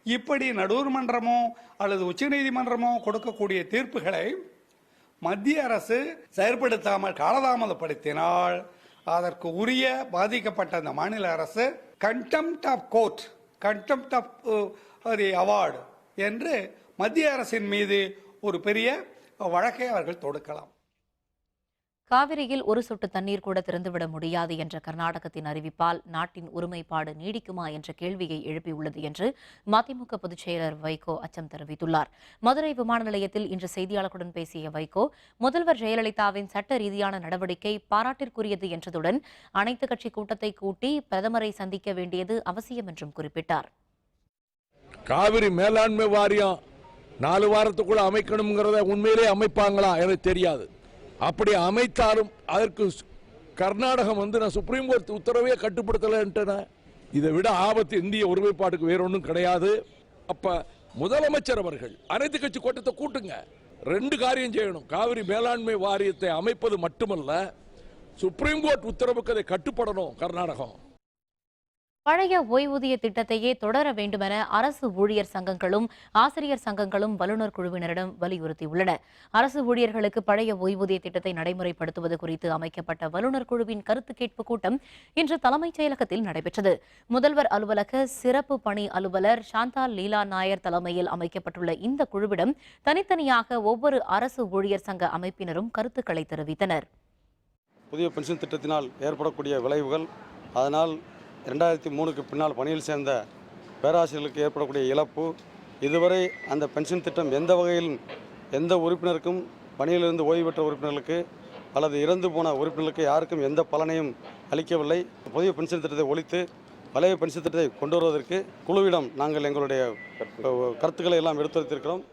இப்படி நடுவர் மன்றமோ அல்லது உச்சநீதிமன்றமோ கொடுக்கக்கூடிய தீர்ப்புகளை மத்திய அரசு செயற்படுத்தாமல் காலதாமதப்படுத்தினால் அதற்கு உரிய பாதிக்கப்பட்ட அந்த மாநில அரசு contempt of court, contempt of the award என்று மத்திய அரசின் மீது ஒரு பெரிய வழக்கை அவர்கள் தொடுக்கலாம். காவிரியில் ஒரு சொட்டு தண்ணீர் கூட திறந்துவிட முடியாது என்ற கர்நாடகத்தின் அறிவிப்பால் நாட்டின் ஒருமைப்பாடு நீடிக்குமா என்ற கேள்வியை எழுப்பியுள்ளது என்று மதிமுக பொதுச் செயலர் வைகோ அச்சம் தெரிவித்துள்ளார். மதுரை விமான நிலையத்தில் இன்று செய்தியாளர்களுடன் பேசிய வைகோ, முதல்வர் ஜெயலலிதாவின் சட்ட ரீதியான நடவடிக்கை பாராட்டிற்குரியது என்றதுடன் அனைத்துக் கட்சி கூட்டத்தை கூட்டி பிரதமரை சந்திக்க வேண்டியது அவசியம் என்றும் குறிப்பிட்டார். காவிரி மேலாண்மை வாரியம் 4 வாரத்துக்குள்ள அமைக்கணுங்கிறத உண்மையிலே அமைப்பாங்களா எனக்கு தெரியாது. அப்படி அமைத்தாலும் அதற்கு கர்நாடகம் நான் சுப்ரீம் கோர்ட் உத்தரவே கட்டுப்படுத்தல. இதை விட ஆபத்து இந்திய ஒருமைப்பாட்டுக்கு வேற ஒன்றும் கிடையாது. அப்ப முதலமைச்சர் அவர்கள் அனைத்து கட்சி கூட்டத்தை கூட்டுங்க. 2 காரியம் செய்யணும். காவிரி மேலாண்மை வாரியத்தை அமைப்பது மட்டுமல்ல, சுப்ரீம் கோர்ட் உத்தரவுக்கு அதை கட்டுப்படணும் கர்நாடகம். பழைய ஓய்வூதிய திட்டத்தையே தொடர வேண்டுமென அரசு ஊழியர் சங்கங்களும் ஆசிரியர் சங்கங்களும் வல்லுநர் குழுவினரிடம் வலியுறுத்தியுள்ளன. அரசு ஊழியர்களுக்கு பழைய ஓய்வூதிய திட்டத்தை நடைமுறைப்படுத்துவது குறித்து அமைக்கப்பட்ட வல்லுநர் குழுவின் கருத்து கேட்பு கூட்டம் இன்று தலைமைச் செயலகத்தில் நடைபெற்றது. முதல்வர் அலுவலக சிறப்பு பணி அலுவலர் சாந்தா லீலா நாயர் தலைமையில் அமைக்கப்பட்டுள்ள இந்த குழுவிடம் தனித்தனியாக ஒவ்வொரு அரசு ஊழியர் சங்க அமைப்பினரும் கருத்துக்களை தெரிவித்தனர். புதிய பென்ஷன் திட்டத்தினால் ஏற்படக்கூடிய விளைவுகள், அதனால் 2003க்கு பின்னால் பணியில் சேர்ந்த பேராசிரியர்களுக்கு ஏற்படக்கூடிய இழப்பு, இதுவரை அந்த பென்ஷன் திட்டம் எந்த வகையிலும் எந்த உறுப்பினருக்கும் பணியிலிருந்து ஓய்வு பெற்ற உறுப்பினர்களுக்கு அல்லது இறந்து போன உறுப்பினர்களுக்கு யாருக்கும் எந்த பலனையும் அளிக்கவில்லை. புதிய பென்ஷன் திட்டத்தை ஒழித்து பழைய பென்ஷன் திட்டத்தை கொண்டு வருவதற்கு குழுவிடம் நாங்கள் எங்களுடைய கருத்துக்களை எல்லாம் எடுத்துரைத்திருக்கிறோம்.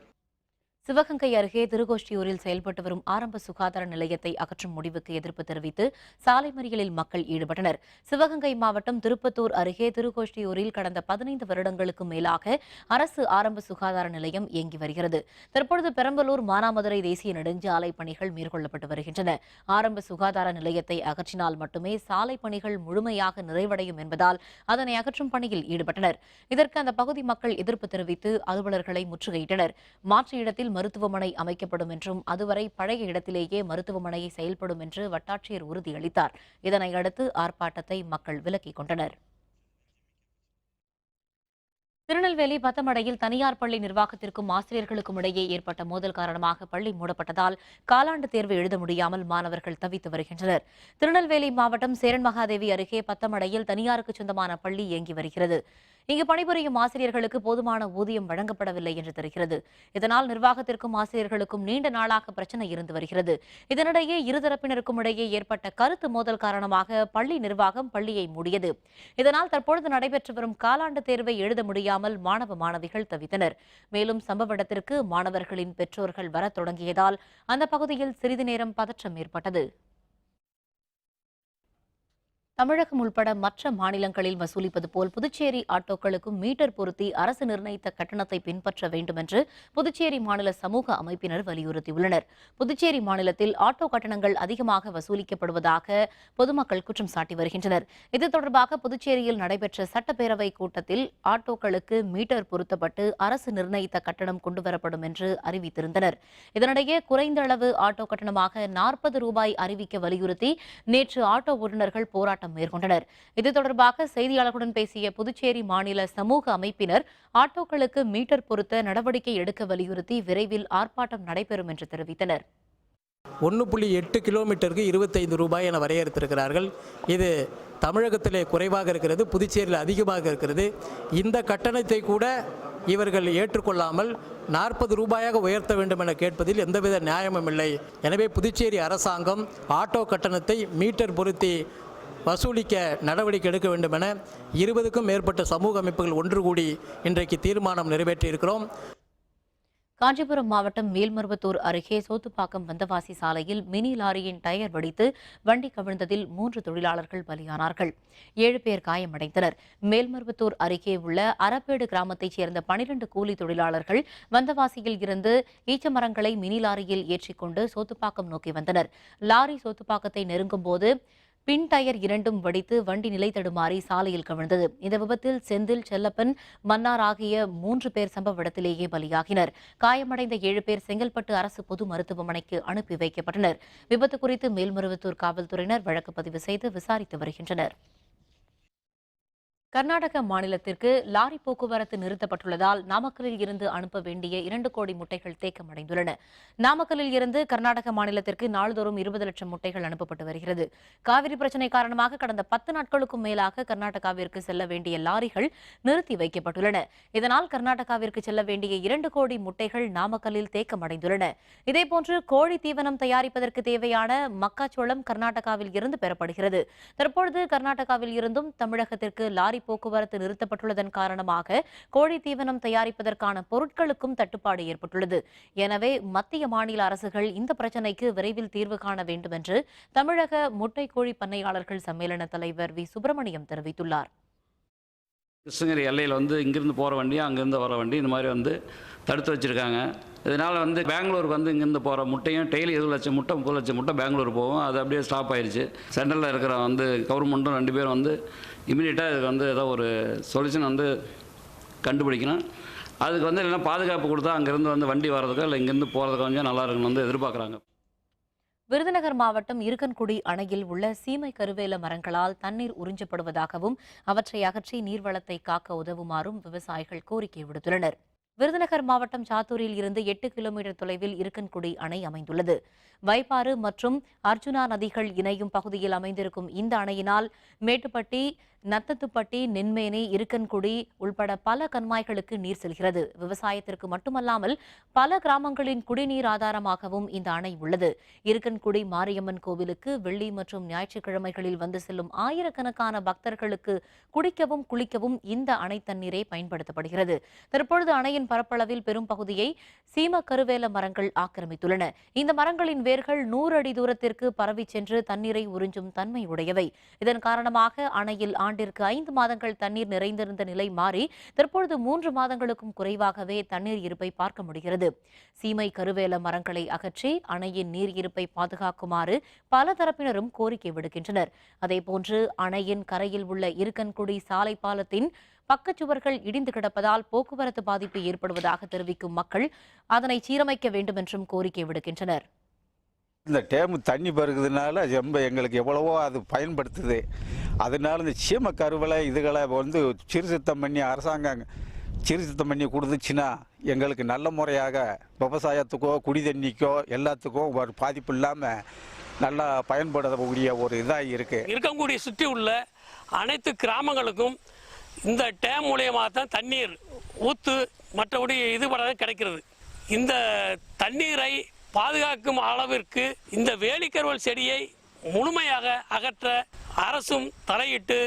சிவகங்கை அருகே திருக்கோஷ்டியூரில் செயல்பட்டு வரும் ஆரம்ப சுகாதார நிலையத்தை அகற்றும் முடிவுக்கு எதிர்ப்பு தெரிவித்து சாலை மறியலில் மக்கள் ஈடுபட்டனர். சிவகங்கை மாவட்டம் திருப்பத்தூர் அருகே திருக்கோஷ்டியூரில் கடந்த 15 வருடங்களுக்கு மேலாக அரசு ஆரம்ப சுகாதார நிலையம் இயங்கி வருகிறது. தற்பொழுது பெரம்பலூர் மானாமதுரை தேசிய நெடுஞ்சாலை பணிகள் மேற்கொள்ளப்பட்டு வருகின்றன. ஆரம்ப சுகாதார நிலையத்தை அகற்றினால் மட்டுமே சாலை பணிகள் முழுமையாக நிறைவடையும் என்பதால் அதனை அகற்றும் பணியில் ஈடுபட்டனர். இதற்கு அந்த பகுதி மக்கள் எதிர்ப்பு தெரிவித்து அலுவலர்களை முற்றுகையிட்டனர். மாற்று இடத்தில் மருத்துவமனை அமைக்கப்படும் என்றும் அதுவரை பழைய இடத்திலேயே மருத்துவமனையை செயல்படும் என்று வட்டாட்சியர் உறுதியளித்தார். இதனையடுத்து ஆர்ப்பாட்டத்தை மக்கள் விலக்கிக் கொண்டனர். திருநெல்வேலி பத்தமடையில் தனியார் பள்ளி நிர்வாகத்திற்கும் ஆசிரியர்களுக்கும் இடையே ஏற்பட்ட மோதல் காரணமாக பள்ளி மூடப்பட்டதால் காலாண்டு தேர்வு எழுத முடியாமல் மாணவர்கள் தவித்து வருகின்றனர். திருநெல்வேலி மாவட்டம் சேரன் மகாதேவி அருகே பத்தமடையில் தனியாருக்கு சொந்தமான பள்ளி இயங்கி வருகிறது. இங்கு பணிபுரியும் ஆசிரியர்களுக்கு போதுமான ஊதியம் வழங்கப்படவில்லை என்று தெரிகிறது. இதனால் நிர்வாகத்திற்கும் ஆசிரியர்களுக்கும் நீண்ட நாளாக பிரச்சனை இருந்து வருகிறது. இதனிடையே இருதரப்பினருக்கும் இடையே ஏற்பட்ட கருத்து மோதல் காரணமாக பள்ளி நிர்வாகம் பள்ளியை மூடியது. இதனால் தற்பொழுது நடைபெற்று வரும் காலாண்டு தேர்வை எழுத முடியாமல் மாணவ மாணவிகள் தவித்தனர். மேலும் சம்பவ இடத்திற்கு மாணவர்களின் பெற்றோர்கள் வரத் தொடங்கியதால் அந்த பகுதியில் சிறிது நேரம் பதற்றம் ஏற்பட்டது. தமிழகம் உள்பட மற்ற மாநிலங்களில் வசூலிப்பது போல் புதுச்சேரி ஆட்டோக்களுக்கும் மீட்டர் பொருத்தி அரசு நிர்ணயித்த கட்டணத்தை பின்பற்ற வேண்டும் என்று புதுச்சேரி மாநில சமூக அமைப்பினர் வலியுறுத்தியுள்ளனர். புதுச்சேரி மாநிலத்தில் ஆட்டோ கட்டணங்கள் அதிகமாக வசூலிக்கப்படுவதாக பொதுமக்கள் குற்றம் சாட்டி வருகின்றனர். இது தொடர்பாக புதுச்சேரியில் நடைபெற்ற சட்டப்பேரவை கூட்டத்தில் ஆட்டோக்களுக்கு மீட்டர் பொருத்தப்பட்டு அரசு நிர்ணயித்த கட்டணம் கொண்டுவரப்படும் என்று அறிவித்திருந்தனர். இதனிடையே குறைந்த அளவு ஆட்டோ கட்டணமாக 40 ரூபாய் அறிவிக்க வலியுறுத்தி நேற்று ஆட்டோ ஓட்டுநர்கள் போராட்டம் மேற்கொண்டனர். இது தொடர்பாக செய்தியாளர்களுடன் பேசிய புதுச்சேரி மாநில சமூக அமைப்பினர் ஆட்டோக்களுக்கு மீட்டர் பொருத்த நடவடிக்கை எடுக்க வலியுறுத்தி விரைவில் ஆர்ப்பாட்டம் நடைபெறும் என்று தெரிவித்தனர். 1.8 கிலோமீட்டருக்கு 25 ரூபாய் என வரையறுத்திருக்கிறார்கள். இது தமிழகத்திலே குறைவாக இருக்கிறது, புதுச்சேரியில் அதிகமாக இருக்கிறது. இந்த கட்டணத்தை கூட இவர்கள் ஏற்றுக்கொள்ளாமல் 40 ரூபாயாக உயர்த்த வேண்டும் என கேட்பதில் எந்தவித நியாயமும் இல்லை. எனவே புதுச்சேரி அரசாங்கம் ஆட்டோ கட்டணத்தை மீட்டர் பொருத்தி வசூலிக்க நடவடிக்கை எடுக்க வேண்டும் என 20க்கும் மேற்பட்ட சமூக அமைப்புகள் ஒன்று கூடி இன்றைக்கு தீர்மானம் நிறைவேற்றியிருக்கிறோம். காஞ்சிபுரம் மாவட்டம் மேல்மருவத்தூர் அருகே சோத்துப்பாக்கம் வந்தவாசி சாலையில் மினி லாரியின் டயர் வெடித்து வண்டி கவிழ்ந்ததில் 3 தொழிலாளர்கள் பலியானார்கள். 7 பேர் காயமடைந்தனர். மேல்மருவத்தூர் அருகே உள்ள அரப்பேடு கிராமத்தைச் சேர்ந்த 12 கூலி தொழிலாளர்கள் வந்தவாசியில் இருந்து ஈச்சமரங்களை மினி லாரியில் ஏற்றிக்கொண்டு சோத்துப்பாக்கம் நோக்கி வந்தனர். லாரி சோத்துப்பாக்கத்தை நெருங்கும் போது பின் டயர் 2ம் வெடித்து வண்டி நிலை தடுமாறி சாலையில் கவிழ்ந்தது. இந்த விபத்தில் செந்தில், செல்லப்பன், மன்னார் ஆகிய 3 பேர் சம்பவ இடத்திலேயே பலியாகினர். காயமடைந்த 7 பேர் செங்கல்பட்டு அரசு பொது மருத்துவமனைக்கு அனுப்பி வைக்கப்பட்டனர். விபத்து குறித்து மேல்மருவத்தூர் காவல்துறையினர் வழக்கு பதிவு செய்து விசாரித்து வருகின்றனர். கர்நாடக மாநிலத்திற்கு லாரி போக்குவரத்து நிறுத்தப்பட்டுள்ளதால் நாமக்கலில் இருந்து அனுப்ப வேண்டிய 2 கோடி முட்டைகள் தேக்கமடைந்துள்ளன. நாமக்கலில் இருந்து கர்நாடக மாநிலத்திற்கு நாள்தோறும் 20 லட்சம் முட்டைகள் அனுப்பப்பட்டு வருகிறது. காவிரி பிரச்சினை காரணமாக கடந்த 10 நாட்களுக்கும் மேலாக கர்நாடகாவிற்கு செல்ல வேண்டிய லாரிகள் நிறுத்தி வைக்கப்பட்டுள்ளன. இதனால் கர்நாடகாவிற்கு செல்ல வேண்டிய 2 கோடி முட்டைகள் நாமக்கலில் தேக்கமடைந்துள்ளன. இதேபோன்று கோழி தீவனம் தயாரிப்பதற்கு தேவையான மக்காச்சோளம் கர்நாடகாவில் இருந்து பெறப்படுகிறது. தற்பொழுது கர்நாடகாவில் இருந்தும் தமிழகத்திற்கு லாரி போக்குவரத்து நிறுத்தப்பட்டுள்ளதன் காரணமாக கோழி தீவனம் தயாரிப்பதற்கான பொருட்களுக்கும் தட்டுப்பாடு ஏற்பட்டுள்ளது. எனவே மத்திய மாநில அரசுகள் இந்த பிரச்சினைக்கு விரைவில் தீர்வு காண வேண்டும் என்று தமிழக முட்டை கோழி பண்ணையாளர்கள் சம்மேளன தலைவர் வி. சுப்பிரமணியம் தெரிவித்துள்ளார். கிருஷ்ணகிரி எல்லையில் இங்கிருந்து போகிற வண்டி, அங்கேருந்து வர வண்டி இந்த மாதிரி தடுத்து வச்சுருக்காங்க. இதனால் பெங்களூருக்கு இங்கேருந்து போகிற முட்டையும் டெய்லி 20 லட்சம் முட்டை 30 லட்சம் முட்டை பெங்களூர் போகும். அது அப்படியே ஸ்டாப் ஆயிடுச்சு. சென்ட்ரலில் இருக்கிற கவர்மெண்ட்டும் 2 பேரும் இமீடியட்டாக இதுக்கு ஏதோ ஒரு சொல்யூஷன் கண்டுபிடிக்கணும். அதுக்கு இல்லைன்னா பாதுகாப்பு கொடுத்தா அங்கேருந்து வண்டி வர்றதுக்கோ இல்லை இங்கேருந்து போகிறதுக்கு கொஞ்சம் நல்லா இருக்குன்னு எதிர்பார்க்குறாங்க. விருதுநகர் மாவட்டம் இருக்கன்குடி அணையில் உள்ள சீமை கருவேல மரங்களால் தண்ணீர் உறிஞ்சப்படுவதாகவும் அவற்றை அகற்றி நீர்வளத்தை காக்க உதவுமாறும் விவசாயிகள் கோரிக்கை விடுத்துள்ளனர். விருதுநகர் மாவட்டம் சாத்தூரில் இருந்து 8 கிலோமீட்டர் தொலைவில் இருக்கன்குடி அணை அமைந்துள்ளது. வைப்பாறு மற்றும் அர்ஜுனா நதிகள் இணையும் பகுதியில் அமைந்திருக்கும் இந்த அணையினால் மேட்டுப்பட்டி, நத்தத்துப்பட்டி, நென்மேனி, இருக்கன்குடி உள்பட பல கண்மாய்களுக்கு நீர் செல்கிறது. விவசாயத்திற்கு மட்டுமல்லாமல் பல கிராமங்களின் குடிநீர் ஆதாரமாகவும் இந்த அணை உள்ளது. இருக்கன்குடி மாரியம்மன் கோவிலுக்கு வெள்ளி மற்றும் ஞாயிற்றுக்கிழமைகளில் செல்லும் ஆயிரக்கணக்கான பக்தர்களுக்கு குடிக்கவும் குளிக்கவும் இந்த அணை தண்ணீரே பயன்படுத்தப்படுகிறது. தற்பொழுது அணையின் பரப்பளவில் பெரும் பகுதியை சீம கருவேல மரங்கள் ஆக்கிரமித்துள்ளன. இந்த மரங்களின் வேர்கள் 100 அடி தூரத்திற்கு பரவி சென்று தண்ணீரை உறிஞ்சும் தன்மை உடையவை. இதன் காரணமாக அணையில் ஆண்டிற்கு 5 மாதங்கள் தண்ணீர் நிறைந்திருந்த நிலை மாறி தற்பொழுது 3 மாதங்களுக்கும் குறைவாகவே தண்ணீர் இருப்பை பார்க்க முடிகிறது. சீமை கருவேல மரங்களை அகற்றி அணையின் நீர் இருப்பை பாதுகாக்குமாறு பல தரப்பினரும் கோரிக்கை விடுக்கின்றனர். அதேபோன்று அணையின் கரையில் உள்ள இருக்கன்குடி சாலை பாலத்தின் பக்கச்சுவர்கள் இடிந்து கிடப்பதால் போக்குவரத்து பாதிப்பு ஏற்படுவதாக தெரிவிக்கும் மக்கள் அதனை சீரமைக்க வேண்டும் என்றும் கோரிக்கை விடுக்கின்றனர். இந்த டேம் தண்ணி பெருகுதுனால ரொம்ப எங்களுக்கு எவ்வளவோ அது பயன்படுத்துது. அதனால இந்த சீம கருவலை இதுகளை சீர்திருத்தம் பண்ணி அரசாங்கம் சீர்திருத்தம் பண்ணி கொடுத்துச்சுன்னா எங்களுக்கு நல்ல முறையாக விவசாயத்துக்கோ குடி தண்ணிக்கோ எல்லாத்துக்கும் ஒரு பாதிப்பு இல்லாமல் நல்லா பயன்படக்கூடிய ஒரு இதாக இருக்குது. இருக்கக்கூடிய சுற்றி உள்ள அனைத்து கிராமங்களுக்கும் இந்த டேம் மூலியமாக தான் தண்ணீர் ஊற்று மற்றபடி இதுபட கிடைக்கிறது. இந்த தண்ணீரை பாதுகாக்கும் அளவிற்கு இந்த வேலிக்கருவல் செடியை முழுமையாக அகற்ற அரசும் தலையிட்டு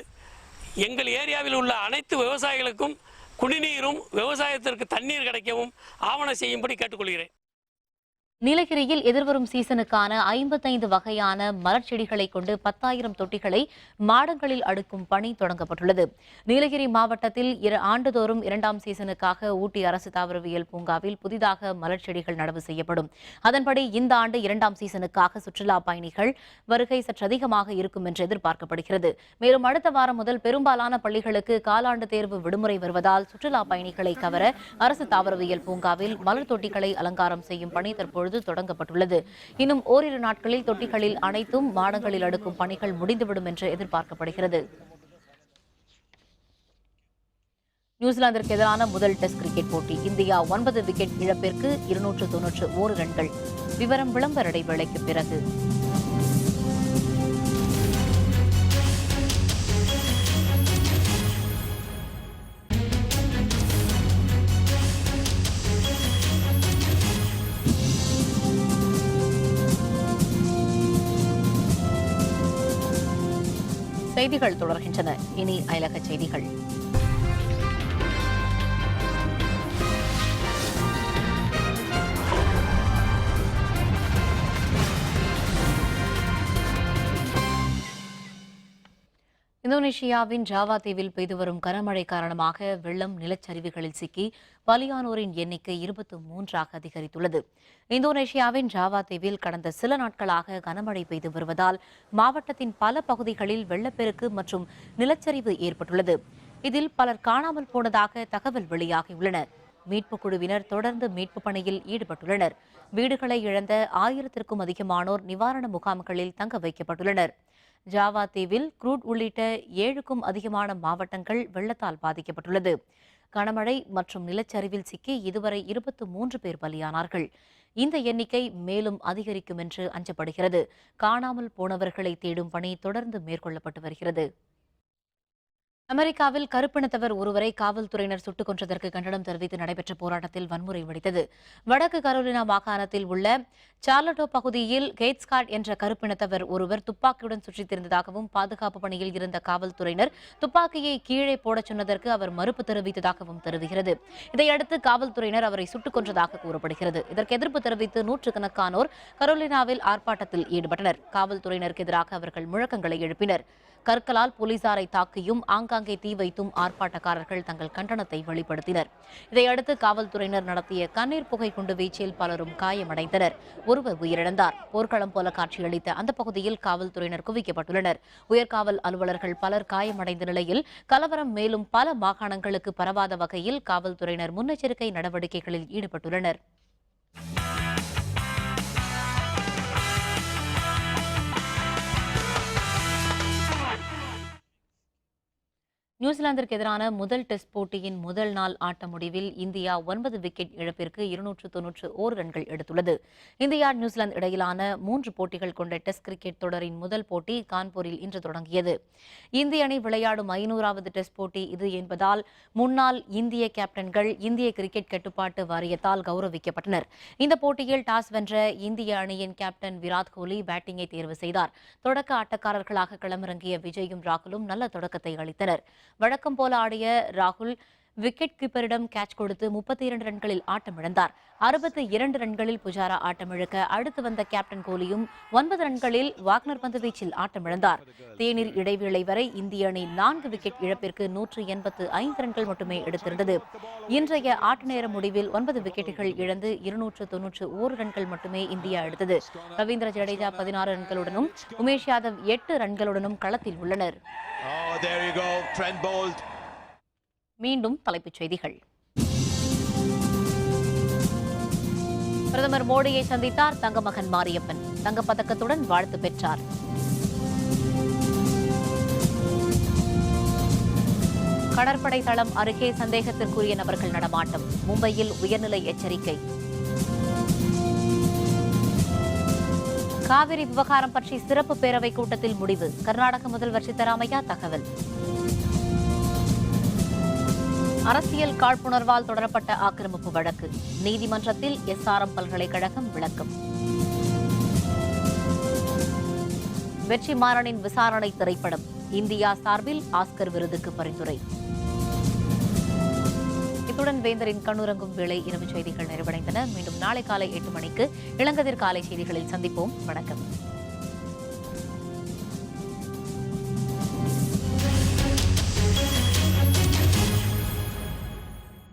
எங்கள் ஏரியாவில் உள்ள அனைத்து விவசாயிகளுக்கும் குடிநீரும் விவசாயத்திற்கு தண்ணீர் கிடைக்கவும் ஆவணம் செய்யும்படி கேட்டுக்கொள்கிறேன். நீலகிரியில் எதிர்வரும் சீசனுக்கான 55 வகையான மலர் செடிகளை கொண்டு 10,000 தொட்டிகளை மாடங்களில் அடுக்கும் பணி தொடங்கப்பட்டுள்ளது. நீலகிரி மாவட்டத்தில் ஆண்டுதோறும் 2ஆம் சீசனுக்காக ஊட்டி அரசு தாவரவியல் பூங்காவில் புதிதாக மலர் செடிகள் நடவு செய்யப்படும். அதன்படி இந்த ஆண்டு 2ஆம் சீசனுக்காக சுற்றுலா பயணிகள் வருகை சற்று அதிகமாக இருக்கும் என்று எதிர்பார்க்கப்படுகிறது. மேலும் அடுத்த வாரம் முதல் பெரும்பாலான பள்ளிகளுக்கு காலாண்டு தேர்வு விடுமுறை வருவதால் சுற்றுலா பயணிகளை கவர அரசு தாவரவியல் பூங்காவில் மலர் தொட்டிகளை அலங்காரம் செய்யும் பணி தற்போது தொடங்கப்பட்டுள்ளது. இன்னும் ஓரிரு நாட்களில் தொட்டிகளில் அனைத்தும் மாடங்களில் அடுக்கும் பணிகள் முடிந்துவிடும் என்று எதிர்பார்க்கப்படுகிறது. நியூசிலாந்திற்கு எதிரான முதல் டெஸ்ட் கிரிக்கெட் போட்டி. இந்தியா 9 விக்கெட் இழப்பிற்கு 291 ரன்கள். விவரம் விளம்பர இடைவேளைக்கு பிறகு. செய்திகள் தொடர்கின்றன. இனி அயலக செய்திகள். இந்தோனேஷியாவின் ஜாவா தீவில் பெய்து வரும் கனமழை காரணமாக வெள்ளம், நிலச்சரிவுகளில் சிக்கி பலியானோரின் எண்ணிக்கை 23ஆக அதிகரித்துள்ளது. இந்தோனேஷியாவின் ஜாவா தீவில் கடந்த சில நாட்களாக கனமழை பெய்து வருவதால் மாவட்டத்தின் பல பகுதிகளில் வெள்ளப்பெருக்கு மற்றும் நிலச்சரிவு ஏற்பட்டுள்ளது. இதில் பலர் காணாமல் போனதாக தகவல் வெளியாகியுள்ளன. மீட்புக் குழுவினர் தொடர்ந்து மீட்பு பணியில் ஈடுபட்டுள்ளனர். வீடுகளை இழந்த 1000த்திற்கும் அதிகமானோர் நிவாரண முகாம்களில் தங்க வைக்கப்பட்டுள்ளனர். ஜாவா தீவில் குரூட் உள்ளிட்ட 7க்கும் அதிகமான மாவட்டங்கள் வெள்ளத்தால் பாதிக்கப்பட்டுள்ளது. கனமழை மற்றும் நிலச்சரிவில் சிக்கி இதுவரை 23 பேர் பலியானார்கள். இந்த எண்ணிக்கை மேலும் அதிகரிக்கும் என்று அஞ்சப்படுகிறது. காணாமல் போனவர்களை தேடும் பணி தொடர்ந்து மேற்கொள்ளப்பட்டு வருகிறது. அமெரிக்காவில் கருப்பினத்தவர் ஒருவரை காவல்துறையினர் சுட்டுக் கொன்றதற்கு கண்டனம் தெரிவித்து நடைபெற்ற போராட்டத்தில் வன்முறை வெடித்தது. வடக்கு கரோலினா மாகாணத்தில் உள்ள சார்லட்டோ பகுதியில் கேட்ஸ்காட் என்ற கருப்பினத்தவர் ஒருவர் துப்பாக்கியுடன் சுற்றித் திரிந்ததாகவும் பாதுகாப்பு பணியில் இருந்த காவல்துறையினர் துப்பாக்கியை கீழே போடச் சொன்னதற்கு அவர் மறுப்பு தெரிவித்ததாகவும் தெரிவிக்கிறது. இதையடுத்து காவல்துறையினர் அவரை சுட்டுக் கொன்றதாக கூறப்படுகிறது. இதற்கு எதிர்ப்பு தெரிவித்து நூற்றுக்கணக்கானோர் கரோலினாவில் ஆர்ப்பாட்டத்தில் ஈடுபட்டனர். காவல்துறையினருக்கு எதிராக அவர்கள் முழக்கங்களை எழுப்பினர். கற்களால் போலீசாரை தாக்கியும் ஆங்காங்கே தீ வைத்தும் ஆர்ப்பாட்டக்காரர்கள் தங்கள் கண்டனத்தை வெளிப்படுத்தினர். இதையடுத்து காவல்துறையினர் நடத்திய கண்ணீர் புகை குண்டு வீச்சில் பலரும் காயமடைந்தனர். ஒருவர் உயிரிழந்தார். போர்க்களம் போல காட்சியளித்த அந்த பகுதியில் காவல்துறையினர் குவிக்கப்பட்டுள்ளனர். உயர்காவல் அலுவலர்கள் பலர் காயமடைந்த நிலையில் கலவரம் மேலும் பல மாகாணங்களுக்கு பரவாத வகையில் காவல்துறையினர் முன்னெச்சரிக்கை நடவடிக்கைகளில் ஈடுபட்டுள்ளனர். நியூசிலாந்திற்கு எதிரான முதல் டெஸ்ட் போட்டியின் முதல் நாள் ஆட்ட முடிவில் இந்தியா 9 விக்கெட் இழப்பிற்கு 291 ரன்கள் எடுத்துள்ளது. இந்தியா நியூசிலாந்து இடையிலான 3 போட்டிகள் கொண்ட டெஸ்ட் கிரிக்கெட் தொடரின் முதல் போட்டி கான்பூரில் இன்று தொடங்கியது. இந்திய அணி விளையாடும் 500வது டெஸ்ட் போட்டி இது என்பதால் முன்னாள் இந்திய கேப்டன்கள் இந்திய கிரிக்கெட் கட்டுப்பாட்டு வாரியத்தால் கௌரவிக்கப்பட்டனர். இந்த போட்டியில் டாஸ் வென்ற இந்திய அணியின் கேப்டன் விராட் கோலி பேட்டிங்கை தேர்வு செய்தார். தொடக்க ஆட்டக்காரர்களாக களமிறங்கிய விஜயும் ராகுலும் நல்ல தொடக்கத்தை அளித்தனர். வழக்கம் போல ஆடிய ராகுல் விக்கெட் கீப்பரிடம் கேட்ச் கொடுத்து 32 ரன்களில் ஆட்டமிழந்தார். 62 ரன்களில் புஜாரா ஆட்டமிழக்க அடுத்து வந்த கேப்டன் கோலியும் 9 ரன்களில் வாக்னர் பந்துவீச்சில் ஆட்டமிழந்தார். தேநீர் இடைவேளை வரை இந்திய அணி 4 விக்கெட் இழப்பிற்கு 185 ரன்கள் மட்டுமே எடுத்திருந்தது. இன்றைய ஆட்ட நேர முடிவில் 9 விக்கெட்டுகள் இழந்து 291 ரன்கள் மட்டுமே இந்தியா எடுத்தது. ரவீந்திர ஜடேஜா 16 ரன்களுடனும் உமேஷ் யாதவ் 8 ரன்களுடனும் களத்தில் உள்ளனர். மீண்டும் தலைப்புச் செய்திகள். பிரதமர் மோடியை சந்தித்தார் தங்கமகன் மாரியப்பன். தங்கப்பதக்கத்துடன் வாழ்த்து பெற்றார். கடற்படை தளம் அருகே சந்தேகத்திற்குரிய நபர்கள் நடமாட்டம். மும்பையில் உயர்நிலை எச்சரிக்கை. காவிரி விவகாரம் பற்றி சிறப்பு பேரவை கூட்டத்தில் முடிவு. கர்நாடக முதல்வர் சித்தராமையா தகவல். அரசியல் காழ்ப்புணர்வால் தொடரப்பட்ட ஆக்கிரமிப்பு வழக்கு நீதிமன்றத்தில் SRM பல்கலைக்கழகம் விளக்கம். வெற்றிமாறனின் விசாரணை திரைப்படம் இந்தியா சார்பில் ஆஸ்கர் விருதுக்கு பரிந்துரை. இத்துடன் வேந்தரின் கண்ணுறங்கும் வேளை இரவு செய்திகள் நிறைவடைந்தன. மீண்டும் நாளை காலை 8 மணிக்கு இளங்கதிர் காலை செய்திகளில் சந்திப்போம். வணக்கம்.